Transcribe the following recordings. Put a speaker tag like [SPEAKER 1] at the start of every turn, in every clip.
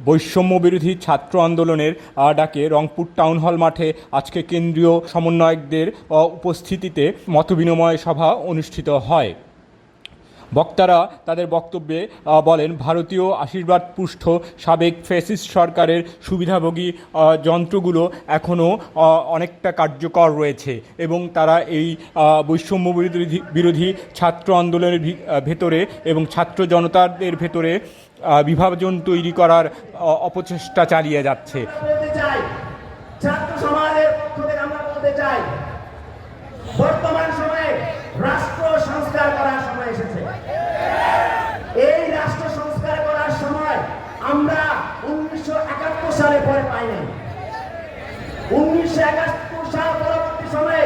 [SPEAKER 1] বৈষম্য বিরোধী ছাত্র আন্দোলনের ডাকে রংপুর টাউন হল মাঠে আজকে কেন্দ্রীয় সমন্বয়কদের উপস্থিতিতে মতবিনিময় সভা অনুষ্ঠিত হয়। বক্তারা তাদের বক্তব্যে বলেন, ভারতীয় আশীর্বাদ পুষ্ট সাবেক ফ্যাসিস্ট সরকারের সুবিধাভোগী যন্ত্রগুলো এখনও অনেকটা কার্যকর রয়েছে এবং তারা এই বৈষম্য বিরোধী ছাত্র আন্দোলনের ভেতরে এবং ছাত্র জনতাদের ভেতরে বিভাজন তৈরি করার অপচেষ্টা চালিয়ে যাচ্ছে।
[SPEAKER 2] ছাত্র সমাজের পক্ষ থেকে আমরা বলতে চাই, বর্তমান সময়ে রাষ্ট্র সংস্কার করার সময় এসেছে। এই রাষ্ট্র সংস্কার করার সময় আমরা 1971 সালে পরে পাই নাই। 1971 সাল পরবর্তী সময়ে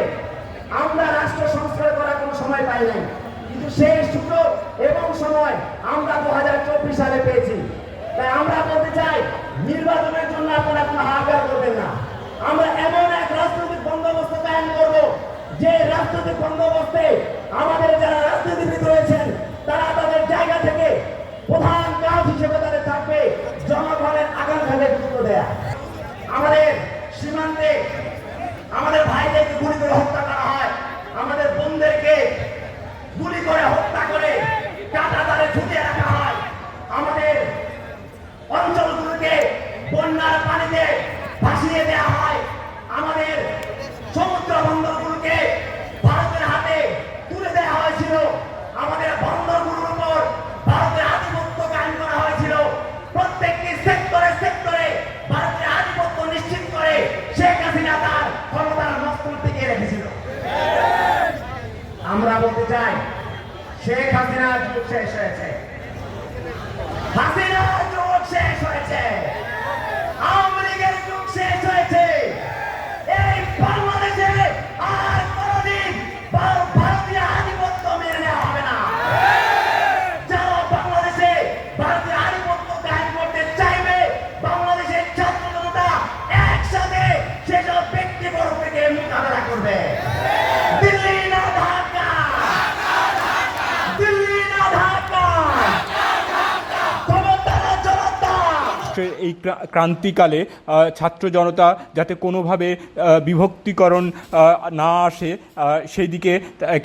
[SPEAKER 2] আমরা রাষ্ট্র সংস্কার করার কোনো সময় পাই নাই, কিন্তু সেই সুযোগ এবং সময় আমরা 2024 সালে পেয়েছি। তাই আমরা বলতে চাই, নির্বাচনের জন্য আপনারা কোনো হাহাকার করবেন না। আমরা এমন এক রাজনৈতিক বন্দোবস্ত কায়েম করব, যে রাজনৈতিক বন্দোবস্তে আমাদের যারা রাজনীতিবিদ রয়েছেন তারা তাদের জায়গা থেকে প্রধান কাজ হিসেবে তাদের থাকবে জনগণের আকাঙ্ক্ষাকে গুরুত্ব দেয়া। আমাদের সীমান্তে আমাদের ভাইদেরকে গুলি করে হত্যা করা হয়, আমাদের বোনদেরকে গুলি করে হত্যা করে কাঁটা তারে ঝুঁকিয়ে রাখা হয়, আমাদের অঞ্চলগুলোকে বন্যার পানিতে ভাসিয়ে দেওয়া হয়, আমাদের সমুদ্র বন্দরগুলোকে ভারতের হাতে তুলে দেওয়া হয়েছিল, আমাদের বন্দরগুলোর উপর ভারতের আধিপত্য কায়েম করা হয়েছিল। প্রত্যেকটি সেক্টরে সেক্টরে ভারতের আধিপত্য নিশ্চিত করে শেখ হাসিনা তার ক্ষমতার মস্তক টিকিয়ে রেখেছিল। আমরা বলতে চাই, শেখ হাসিনার যুগ শেষ হয়েছে, হাসিনার যুগ শেষ হয়েছে, আওয়ামী লীগের যুগ শেষ হয়েছে। এই বাংলাদেশে আর কোনদিন ভারতীয় আধিপত্য মেনে নেওয়া হবে না। যারা বাংলাদেশে ভারতীয় আধিপত্য কায়েম করতে চাইবে, বাংলাদেশের ছাত্র জনতা একসাথে সেসব ব্যক্তিবর্গকে মোকাবেলা করবে। দিল্লি না ঢাকা, দিল্লি না ঢাকা,
[SPEAKER 1] এই ক্রান্তিকালে ছাত্র জনতা যাতে কোনোভাবে বিভক্তিকরণ না আসে সেই দিকে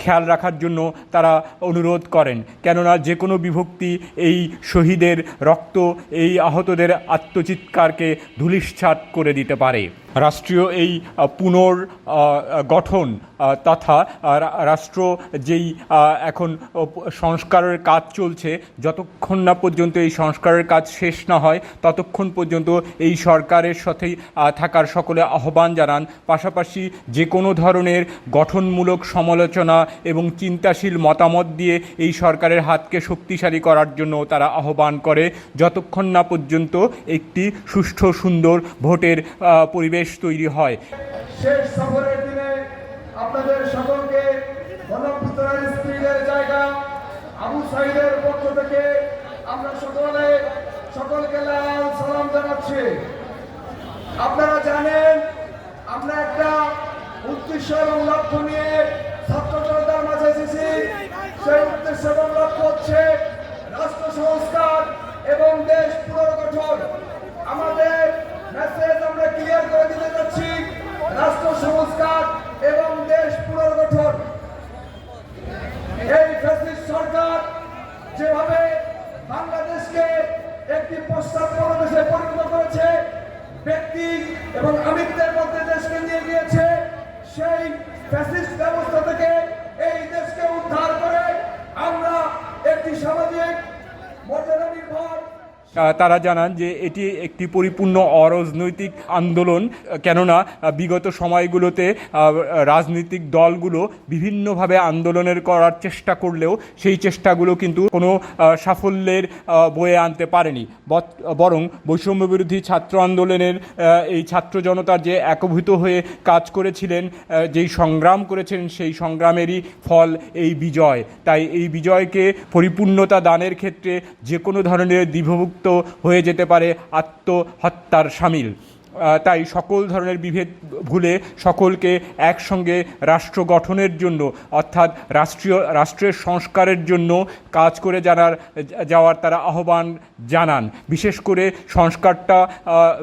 [SPEAKER 1] খেয়াল রাখার জন্য তারা অনুরোধ করেন। কেননা যে কোনো বিভক্তি এই শহীদের রক্ত, এই আহতদের আত্মচিৎকারকে ধূলিসাৎ করে দিতে পারে। রাষ্ট্রীয় এই পুনর্গঠন তথা রাষ্ট্র যেই এখন সংস্কারের কাজ চলছে, যতক্ষণ না পর্যন্ত এই সংস্কারের কাজ শেষ না হয় ততক্ষণ পর্যন্ত এই সরকারের সাথেই থাকার সকলে আহ্বান জানান। পাশাপাশি যে কোনো ধরনের গঠনমূলক সমালোচনা এবং চিন্তাশীল মতামত দিয়ে এই সরকারের হাতকে শক্তিশালী করার জন্য তারা আহ্বান করে, যতক্ষণ না পর্যন্ত একটি সুষ্ঠু সুন্দর ভোটের পরিবেশ তৈরি হয়।
[SPEAKER 3] শেষ সফরের দিনে আপনাদের সকলকে গণঅভ্যুত্থানের স্ত্রীদের জায়গা আবু সাইদের পক্ষ থেকে আমরা সকলকে লাল সালাম জানাচ্ছি। আপনারা জানেন, আমরা একটা উদ্দেশ্য এবং লক্ষ্য নিয়ে ছাত্র জনতার মাঝে এসেছি। সেই উদ্দেশ্য এবং লক্ষ্য হচ্ছে রাষ্ট্র সংস্কার এবং দেশ পুনর্গঠন। আমাদের মেসেজ আমরা ক্লিয়ার করে দিতে যাচ্ছি, রাষ্ট্র সংস্কার এবং দেশ পুনর্গঠন। এই ফ্যাসিস্ট সরকার যেভাবে বাংলাদেশকে একটি পশ্চাৎপদ দেশে পরিণত করেছে, ব্যক্তি এবং আমিত্বের মধ্যে দেশকে নিয়ে গিয়েছে, সেই ফ্যাসিস্ট ব্যবস্থা থেকে এই দেশকে উদ্ধার করে আমরা একটি সামাজিক মর্যাদা নির্ভর।
[SPEAKER 1] তারা জানান যে এটি একটি পরিপূর্ণ অরাজনৈতিক আন্দোলন, কেননা বিগত সময়গুলোতে রাজনৈতিক দলগুলো বিভিন্নভাবে আন্দোলনের করার চেষ্টা করলেও সেই চেষ্টাগুলো কিন্তু কোনো সাফল্যের বয়ে আনতে পারেনি। বরং বৈষম্য বিরোধী ছাত্র আন্দোলনের এই ছাত্র জনতার যে একভূত হয়ে কাজ করেছিলেন, যেই সংগ্রাম করেছিলেন, সেই সংগ্রামেরই ফল এই বিজয়। তাই এই বিজয়কে পরিপূর্ণতা দানের ক্ষেত্রে যে কোনো ধরনের দ্বিভুক্ত হয়ে যেতে পারে আত্মহত্যার শামিল। তাই সকল ধরনের বিভেদ ভুলে সকলকে একসঙ্গে রাষ্ট্র গঠনের জন্য অর্থাৎ রাষ্ট্রের সংস্কারের জন্য কাজ করে যাওয়ার তারা আহ্বান জানান। বিশেষ করে সংস্কারটা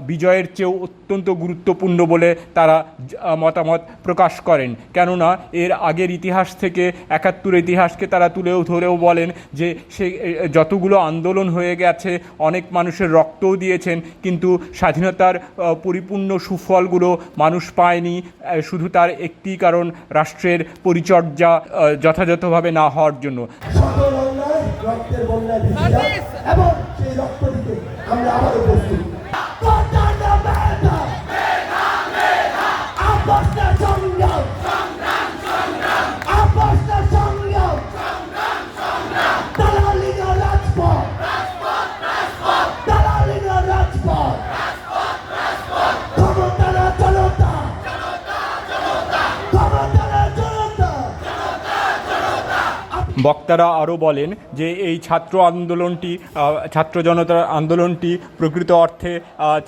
[SPEAKER 1] বিজয়ের চেয়েও অত্যন্ত গুরুত্বপূর্ণ বলে তারা মতামত প্রকাশ করেন। কেননা এর আগের ইতিহাস থেকে ৭১ ইতিহাসকে তারা ধরেও বলেন যে সে যতগুলো আন্দোলন হয়ে গেছে, অনেক মানুষের রক্তও দিয়েছেন, কিন্তু স্বাধীনতার পরিপূর্ণ সুফলগুলো মানুষ পায়নি। শুধু তার একটি কারণ, রাষ্ট্রের পরিচর্যা যথাযথভাবে না হওয়ার জন্য।
[SPEAKER 4] সকল অন্যায় রক্তের বন্যায় ভেসে যায় এবং সেই রক্ত দিতে আমরা আবারও প্রস্তুত।
[SPEAKER 1] বক্তারা আরও বলেন যে এই ছাত্র জনতার আন্দোলনটি প্রকৃত অর্থে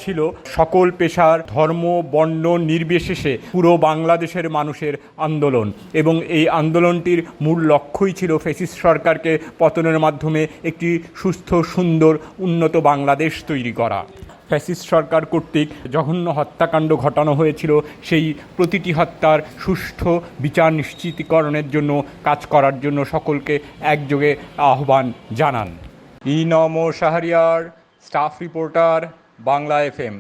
[SPEAKER 1] ছিল সকল পেশার, ধর্ম, বর্ণ নির্বিশেষে পুরো বাংলাদেশের মানুষের আন্দোলন, এবং এই আন্দোলনটির মূল লক্ষ্যই ছিল ফ্যাসিস্ট সরকারকে পতনের মাধ্যমে একটি সুস্থ, সুন্দর, উন্নত বাংলাদেশ তৈরি করা। ফ্যাসিস্ট সরকার কর্তৃক জঘন্য হত্যাকাণ্ড ঘটানো হয়েছিল, সেই প্রতিটি হত্যার সুষ্ঠু বিচার নিশ্চিতকরণের জন্য কাজ করার জন্য সকলকে একযোগে আহ্বান জানান। Inam Shahriar, staff reporter, Bangla FM।